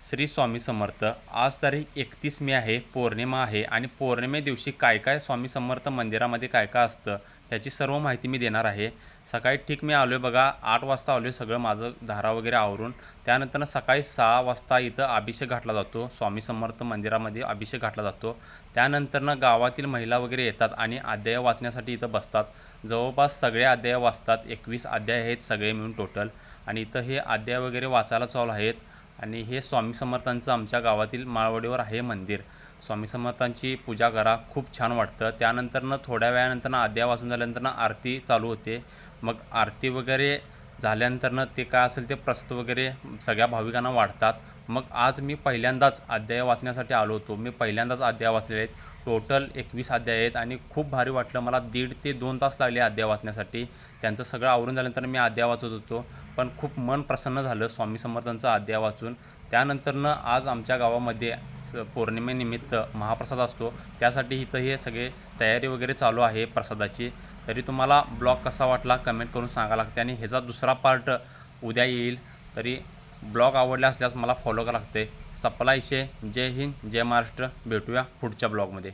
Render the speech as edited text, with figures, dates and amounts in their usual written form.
श्री स्वामी समर्थ. आज तारीख 31 मे आहे, पौर्णिमा आहे आणि पौर्णिमे दिवशी काय काय स्वामी समर्थ मंदिरामध्ये काय काय असतं ह्याची सर्व माहिती मी देणार आहे. सकाळी ठीक मी आलो आहे बघा, 8 वाजता आलो आहे, सगळं माझं धारा वगैरे आवरून. त्यानंतर सकाळी 6 वाजता इथं अभिषेक घातला जातो. स्वामी समर्थ मंदिरामध्ये अभिषेक घातला जातो. त्यानंतरनं गावातील महिला वगैरे येतात आणि अध्याय वाचण्यासाठी इथं बसतात. जवळपास सगळे अध्याय वाचतात. 21 अध्याय आहेत सगळे मिळून टोटल. आणि इथं हे अध्याय वगैरे वाचायला चालू आहेत. आणि हे स्वामी समर्थांचं आमच्या गावातील माळवडीवर आहे मंदिर. स्वामी समर्थांची पूजा करा, खूप छान वाटतं. त्यानंतरनं थोड्या वेळानंतरनं अध्याय वाचून झाल्यानंतरनं आरती चालू होते. मग आरती वगैरे झाल्यानंतरनं ते काय असेल ते प्रसाद वगैरे सगळ्या भाविकांना वाढतात. मग आज मी पहिल्यांदाच अध्याय वाचण्यासाठी आलो होतो. मी पहिल्यांदाच अध्याय वाचलेले आहेत. टोटल 21 अध्याय आहेत आणि खूप भारी वाटलं मला. 1.5 ते 2 तास लागले अध्याय वाचण्यासाठी. त्यांचं सगळं आवरून झाल्यानंतर मी अध्याय वाचत होतो. पण खूप मन प्रसन्न झालं स्वामी समर्थांचा अध्याय वाचून. त्यानंतरनं आज आमच्या गावामध्ये पौर्णिमेनिमित्त महाप्रसाद असतो. त्यासाठी इथं हे सगळे तयारी वगैरे चालू आहे प्रसादाची. तरी तुम्हाला ब्लॉग कसा वाटला कमेंट करून सांगा लागते आणि ह्याचा दुसरा पार्ट उद्या येईल. तरी ब्लॉग आवडला असल्यास मला फॉलो करा लागते. सपला इशे. जय हिंद, जय महाराष्ट्र. भेटूया पुढच्या ब्लॉगमध्ये.